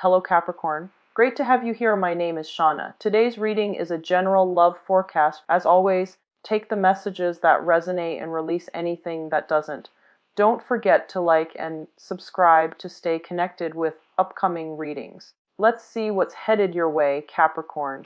Hello Capricorn. Great to have you here. My name is Shauna. Today's reading is a general love forecast. As always, take the messages that resonate and release anything that doesn't. Don't forget to like and subscribe to stay connected with upcoming readings. Let's see what's headed your way, Capricorn.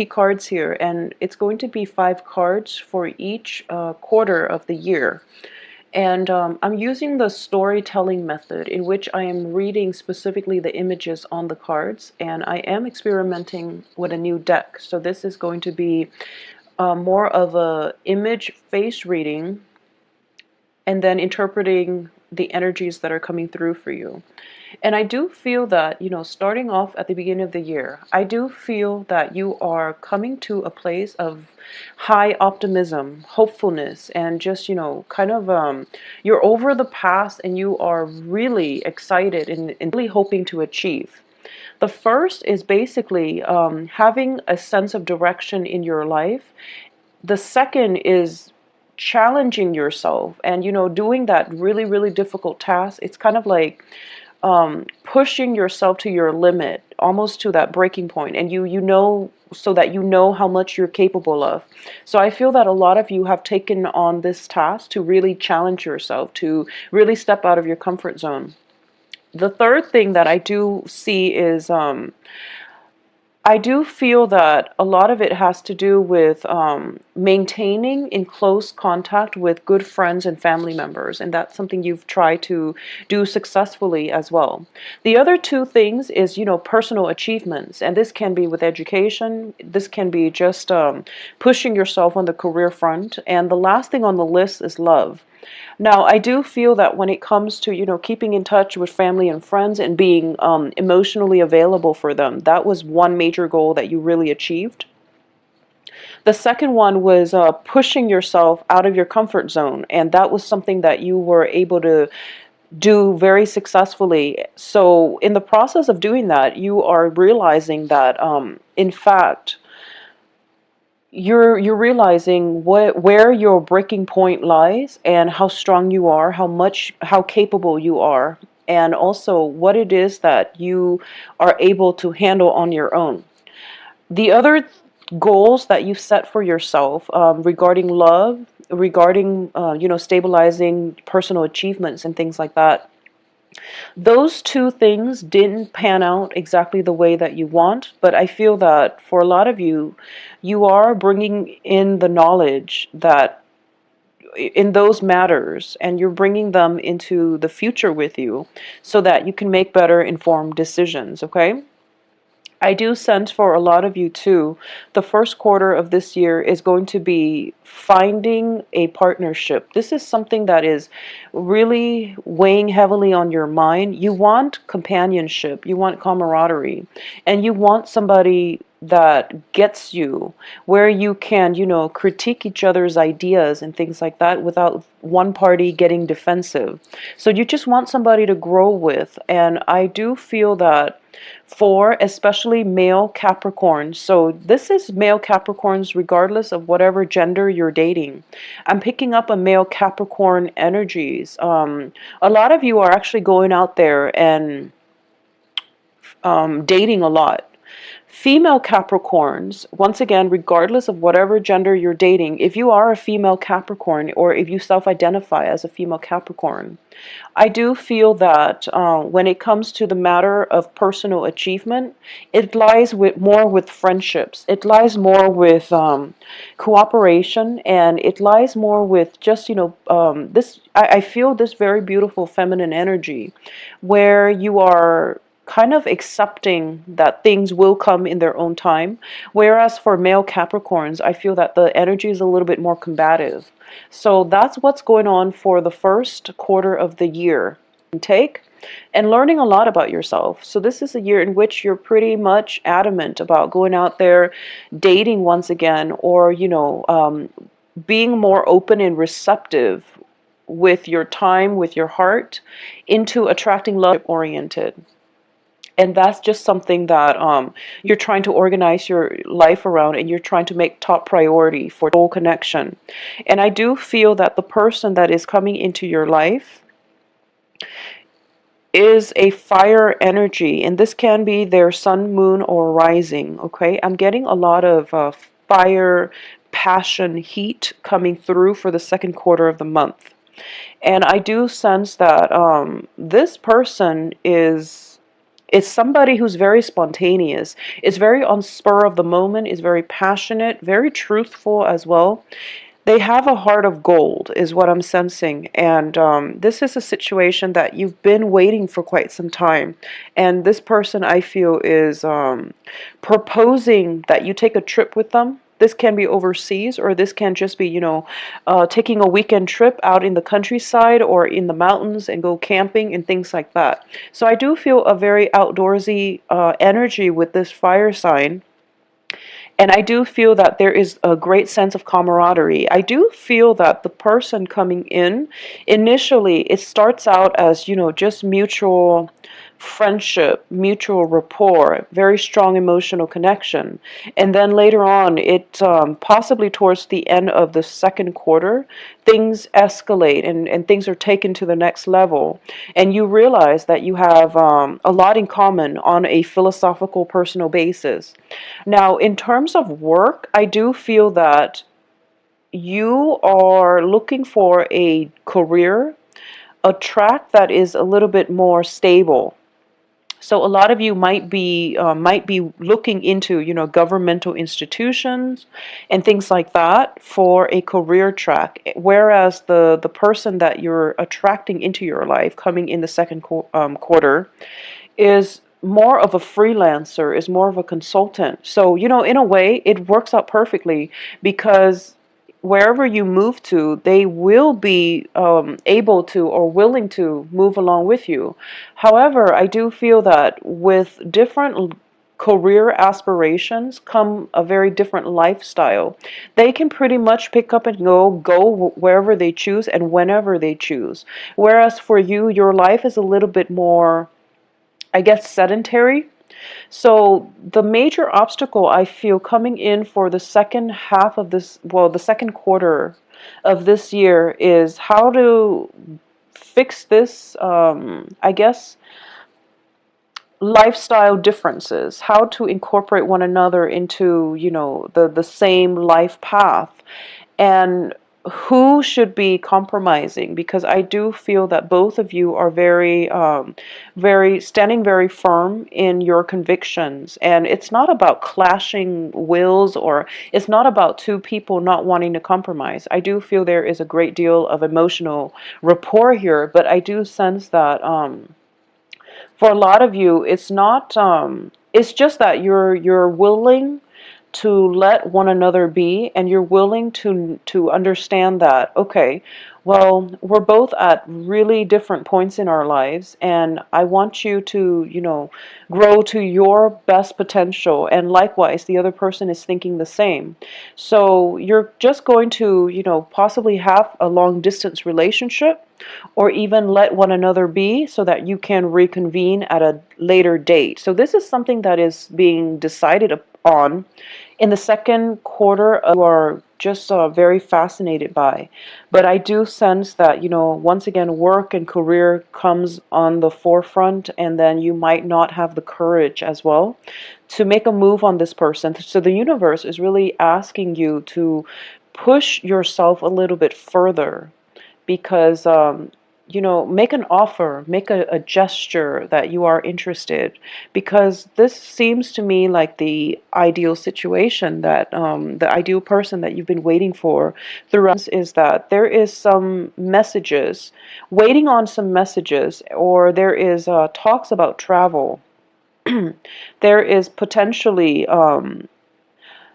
Cards here, and it's going to be 5 cards for each quarter of the year. And I'm using the storytelling method in which I am reading specifically the images on the cards, and I am experimenting with a new deck. So this is going to be more of a image face reading and then interpreting the energies that are coming through for you. And I do feel that, starting off at the beginning of the year, I do feel that you are coming to a place of high optimism, hopefulness, and just, you're over the past and you are really excited and really hoping to achieve. The first is basically having a sense of direction in your life. The second is challenging yourself and, doing that really, really difficult task. It's kind of like pushing yourself to your limit, almost to that breaking point, and so that you know how much you're capable of. So I feel that a lot of you have taken on this task to really challenge yourself, to really step out of your comfort zone. The third thing that I do see is I do feel that a lot of it has to do with maintaining in close contact with good friends and family members, and that's something you've tried to do successfully as well. The other two things is, personal achievements, and this can be with education, this can be just pushing yourself on the career front, and the last thing on the list is love. Now, I do feel that when it comes to, keeping in touch with family and friends and being emotionally available for them, that was one major goal that you really achieved. The second one was pushing yourself out of your comfort zone, and that was something that you were able to do very successfully. So in the process of doing that, you are realizing that, in fact, you're realizing where your breaking point lies and how strong you are, how capable you are, and also what it is that you are able to handle on your own. The other goals that you've set for yourself regarding love, regarding stabilizing personal achievements and things like that, those two things didn't pan out exactly the way that you want, but I feel that for a lot of you, you are bringing in the knowledge that in those matters, and you're bringing them into the future with you so that you can make better informed decisions, okay? I do sense for a lot of you too, the first quarter of this year is going to be finding a partnership. This is something that is really weighing heavily on your mind. You want companionship, you want camaraderie, and you want somebody that gets you, where you can, critique each other's ideas and things like that without one party getting defensive. So you just want somebody to grow with, and I do feel that for especially male Capricorns. So this is male Capricorns regardless of whatever gender you're dating. I'm picking up a male Capricorn energies. A lot of you are actually going out there and dating a lot. Female Capricorns, once again, regardless of whatever gender you're dating, if you are a female Capricorn or if you self-identify as a female Capricorn, I do feel that when it comes to the matter of personal achievement, it lies more with friendships. It lies more with cooperation, and it lies more with just, this, I feel this very beautiful feminine energy where you are kind of accepting that things will come in their own time. Whereas for male Capricorns, I feel that the energy is a little bit more combative. So that's what's going on for the first quarter of the year. Take and learning a lot about yourself. So this is a year in which you're pretty much adamant about going out there, dating once again, or, being more open and receptive with your time, with your heart, into attracting love oriented. And that's just something that you're trying to organize your life around, and you're trying to make top priority for soul connection. And I do feel that the person that is coming into your life is a fire energy, and this can be their sun, moon, or rising. Okay, I'm getting a lot of fire, passion, heat coming through for the second quarter of the month. And I do sense that this person is somebody who's very spontaneous, is very on spur of the moment, is very passionate, very truthful as well. They have a heart of gold, is what I'm sensing. And this is a situation that you've been waiting for quite some time. And this person, I feel, is proposing that you take a trip with them. This can be overseas, or this can just be, taking a weekend trip out in the countryside or in the mountains and go camping and things like that. So I do feel a very outdoorsy energy with this fire sign. And I do feel that there is a great sense of camaraderie. I do feel that the person coming in, initially, it starts out as, just mutual friendship, mutual rapport, very strong emotional connection. And then later on, it possibly towards the end of the second quarter, things escalate and things are taken to the next level. And you realize that you have a lot in common on a philosophical, personal basis. Now, in terms of work, I do feel that you are looking for a career, a track that is a little bit more stable. So a lot of you might be looking into, governmental institutions and things like that for a career track. Whereas the person that you're attracting into your life coming in the second quarter is more of a freelancer, is more of a consultant. So, in a way, it works out perfectly because wherever you move to, they will be able to or willing to move along with you. However, I do feel that with different career aspirations come a very different lifestyle. They can pretty much pick up and go wherever they choose and whenever they choose. Whereas for you, your life is a little bit more, I guess, sedentary. So the major obstacle I feel coming in for the second half of this, well, the second quarter of this year is how to fix this, I guess, lifestyle differences, how to incorporate one another into, the same life path. And who should be compromising, because I do feel that both of you are very standing very firm in your convictions, and it's not about clashing wills, or it's not about two people not wanting to compromise. I do feel there is a great deal of emotional rapport here, but I do sense that for a lot of you, it's not. It's just that you're willing to let one another be, and you're willing to understand that, okay, well, we're both at really different points in our lives, and I want you to, grow to your best potential, and likewise the other person is thinking the same. So you're just going to, possibly have a long distance relationship, or even let one another be so that you can reconvene at a later date. So this is something that is being decided on in the second quarter. You are just very fascinated by. But I do sense that, once again, work and career comes on the forefront, and then you might not have the courage as well to make a move on this person. So the universe is really asking you to push yourself a little bit further, because make an offer, make a gesture that you are interested, because this seems to me like the ideal situation, that the ideal person that you've been waiting for throughout is that there is some messages, waiting on some messages, or there is talks about travel. There is potentially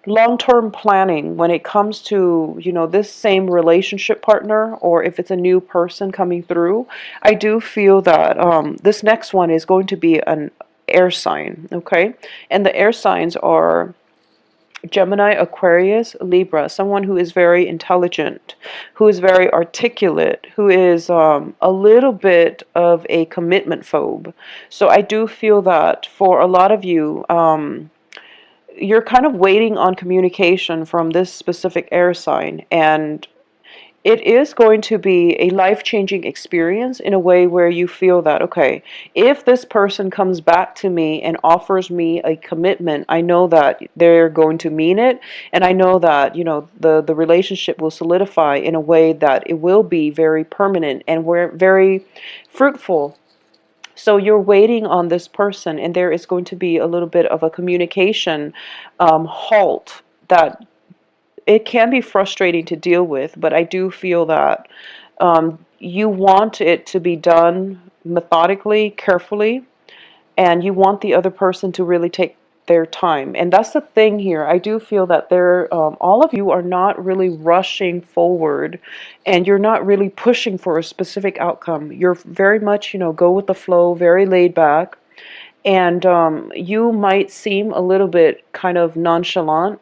long-term planning when it comes to, this same relationship partner, or if it's a new person coming through. I do feel that this next one is going to be an air sign, okay? And the air signs are Gemini, Aquarius, Libra, someone who is very intelligent, who is very articulate, who is a little bit of a commitment phobe. So I do feel that for a lot of you, you're kind of waiting on communication from this specific air sign, and it is going to be a life-changing experience in a way where you feel that, okay, if this person comes back to me and offers me a commitment, I know that they're going to mean it, and I know that, the relationship will solidify in a way that it will be very permanent and we're very fruitful. So you're waiting on this person, and there is going to be a little bit of a communication halt that it can be frustrating to deal with, but I do feel that you want it to be done methodically, carefully, and you want the other person to really take their time. And that's the thing here. I do feel that all of you are not really rushing forward, and you're not really pushing for a specific outcome. You're very much, go with the flow, very laid back, and you might seem a little bit kind of nonchalant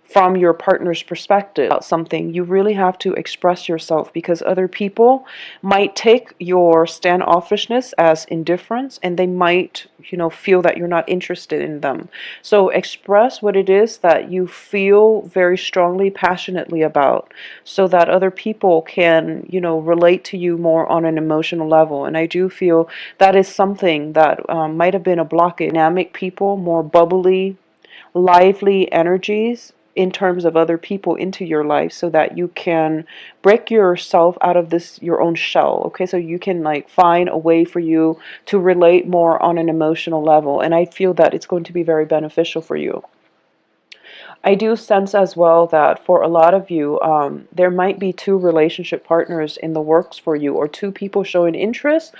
from your partner's perspective about something. You really have to express yourself, because other people might take your standoffishness as indifference, and they might, feel that you're not interested in them. So express what it is that you feel very strongly, passionately about, so that other people can, relate to you more on an emotional level. And I do feel that is something that might have been a blockage. Dynamic people, more bubbly, lively energies in terms of other people into your life, so that you can break yourself out of this your own shell. Okay, so you can like find a way for you to relate more on an emotional level, and I feel that it's going to be very beneficial for you. I do sense as well that for a lot of you, there might be two relationship partners in the works for you, or two people showing interest,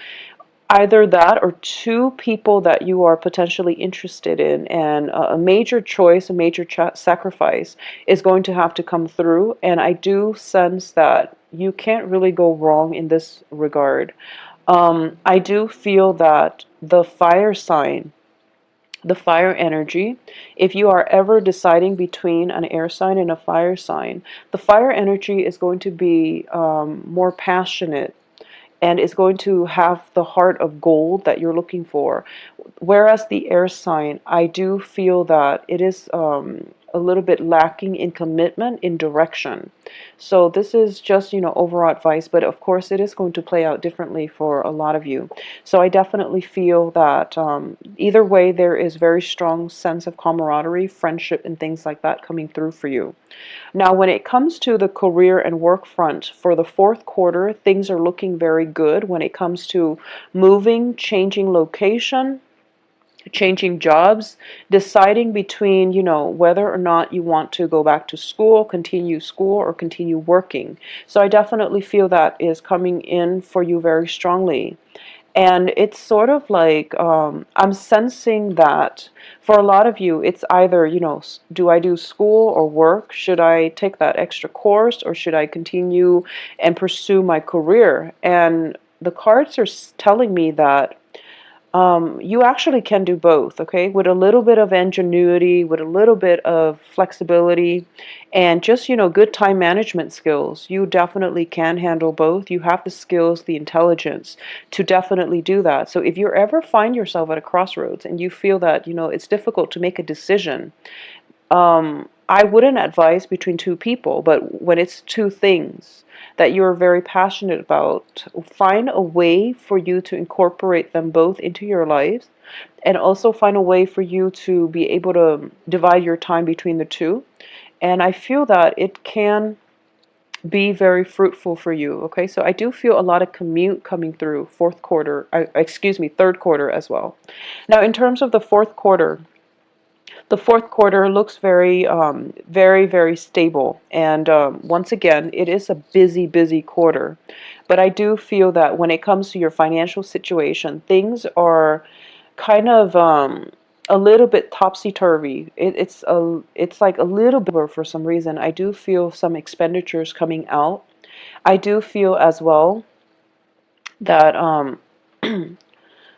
either that or two people that you are potentially interested in, and a major choice, a major sacrifice is going to have to come through. And I do sense that you can't really go wrong in this regard. I do feel that the fire energy, if you are ever deciding between an air sign and a fire sign, the fire energy is going to be more passionate, and is going to have the heart of gold that you're looking for. Whereas the air sign, I do feel that it is a little bit lacking in commitment, in direction. So this is just, overall advice, but of course it is going to play out differently for a lot of you. So I definitely feel that either way, there is very strong sense of camaraderie, friendship, and things like that coming through for you. Now, when it comes to the career and work front for the fourth quarter, things are looking very good when it comes to moving, changing location, changing jobs, deciding between, whether or not you want to go back to school, or continue working. So I definitely feel that is coming in for you very strongly. And it's sort of like, I'm sensing that for a lot of you, it's either, do I do school or work? Should I take that extra course, or should I continue and pursue my career? And the cards are telling me that you actually can do both, okay? With a little bit of ingenuity, with a little bit of flexibility, and just, good time management skills, you definitely can handle both. You have the skills, the intelligence to definitely do that. So if you ever find yourself at a crossroads and you feel that, it's difficult to make a decision, I wouldn't advise between two people, but when it's two things that you're very passionate about, find a way for you to incorporate them both into your lives, and also find a way for you to be able to divide your time between the two. And I feel that it can be very fruitful for you. Okay, so I do feel a lot of commute coming through third quarter as well. Now, in terms of the fourth quarter looks very, very, very stable. And once again, it is a busy, busy quarter. But I do feel that when it comes to your financial situation, things are kind of a little bit topsy-turvy. It's like a little bit for some reason. I do feel some expenditures coming out. I do feel as well that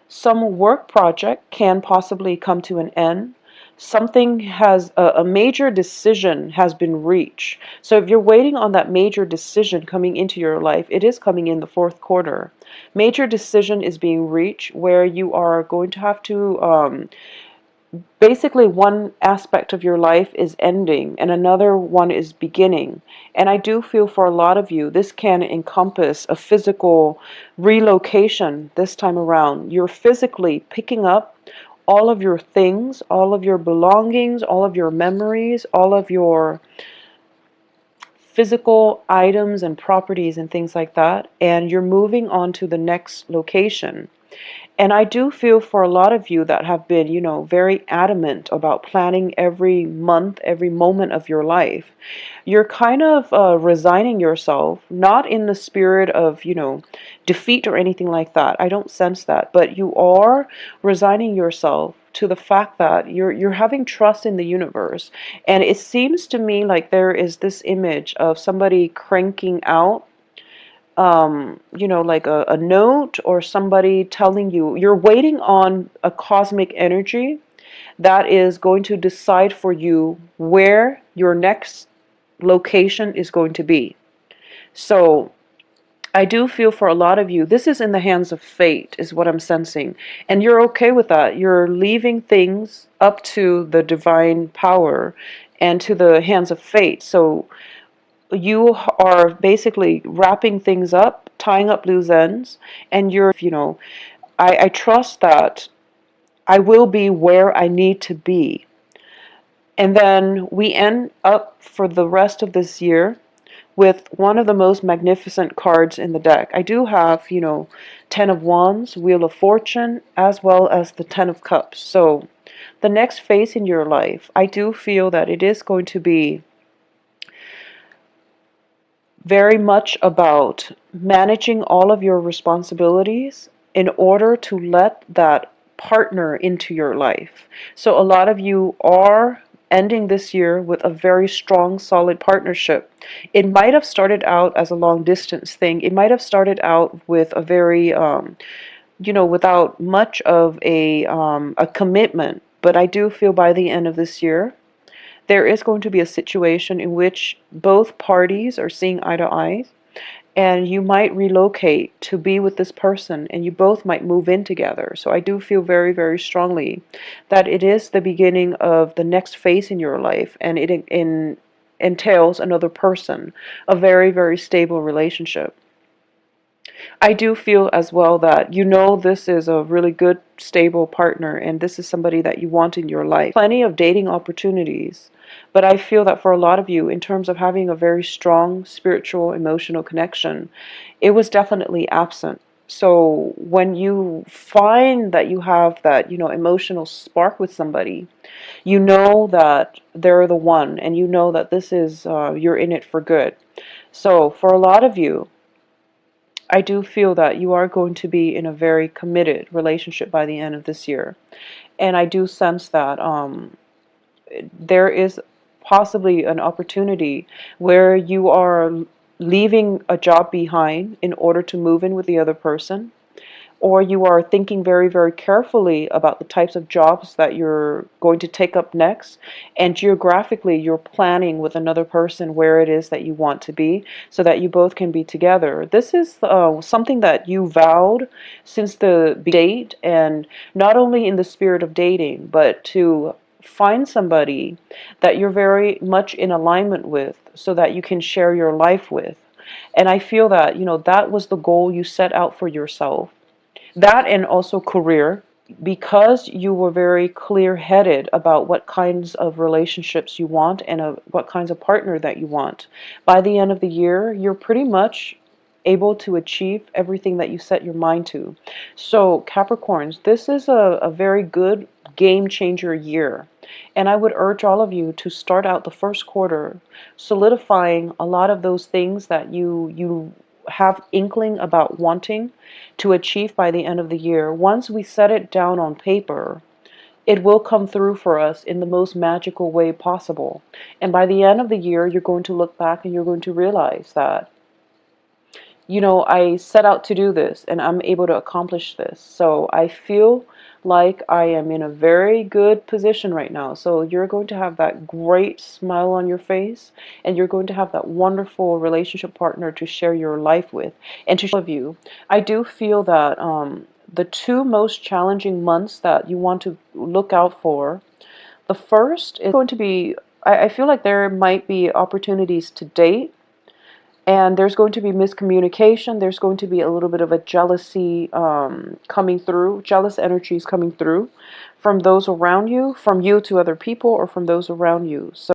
some work project can possibly come to an end. Something has a major decision has been reached. So if you're waiting on that major decision coming into your life, it is coming in the fourth quarter. Major decision is being reached where you are going to have to basically one aspect of your life is ending and another one is beginning. And I do feel for a lot of you, this can encompass a physical relocation this time around. You're physically picking up all of your things, all of your belongings, all of your memories, all of your physical items and properties and things like that, and you're moving on to the next location. And I do feel for a lot of you that have been, very adamant about planning every month, every moment of your life. You're kind of resigning yourself, not in the spirit of, defeat or anything like that. I don't sense that. But you are resigning yourself to the fact that you're having trust in the universe. And it seems to me like there is this image of somebody cranking out like a note, or somebody telling you you're waiting on a cosmic energy that is going to decide for you where your next location is going to be. So I do feel for a lot of you, this is in the hands of fate, is what I'm sensing. And you're okay with that. You're leaving things up to the divine power and to the hands of fate. So you are basically wrapping things up, tying up loose ends, and I trust that I will be where I need to be. And then we end up for the rest of this year with one of the most magnificent cards in the deck. I do have, Ten of Wands, Wheel of Fortune, as well as the Ten of Cups. So the next phase in your life, I do feel that it is going to be very much about managing all of your responsibilities in order to let that partner into your life. So a lot of you are ending this year with a very strong, solid partnership. It might have started out as a long distance thing. It might have started out with a very, without much of a commitment. But I do feel by the end of this year, there is going to be a situation in which both parties are seeing eye to eye, and you might relocate to be with this person, and you both might move in together. So I do feel very, very strongly that it is the beginning of the next phase in your life, and it entails another person, a very, very stable relationship. I do feel as well that this is a really good, stable partner, and this is somebody that you want in your life. Plenty of dating opportunities, but I feel that for a lot of you, in terms of having a very strong spiritual, emotional connection, it was definitely absent. So when you find that you have that, emotional spark with somebody, you know that they're the one, and you know that this is, you're in it for good. So for a lot of you, I do feel that you are going to be in a very committed relationship by the end of this year. And I do sense that there is possibly an opportunity where you are leaving a job behind in order to move in with the other person, or you are thinking very, very carefully about the types of jobs that you're going to take up next, and geographically you're planning with another person where it is that you want to be so that you both can be together. This is something that you vowed since the date, and not only in the spirit of dating, but to find somebody that you're very much in alignment with so that you can share your life with. And I feel that, that was the goal you set out for yourself. That, and also career, because you were very clear-headed about what kinds of relationships you want and what kinds of partner that you want. By the end of the year, you're pretty much able to achieve everything that you set your mind to. So Capricorns, this is a very good game changer year. And I would urge all of you to start out the first quarter solidifying a lot of those things that you have inkling about wanting to achieve by the end of the year. Once we set it down on paper, it will come through for us in the most magical way possible. And by the end of the year, you're going to look back and you're going to realize that, I set out to do this and I'm able to accomplish this. So I feel like I am in a very good position right now. So you're going to have that great smile on your face, and you're going to have that wonderful relationship partner to share your life with. And to all of you, I do feel that the two most challenging months that you want to look out for The first is going to be, I feel like there might be opportunities to date, and there's going to be miscommunication. There's going to be a little bit of a jealousy coming through, jealous energies coming through from those around you, from you to other people, or from those around you. So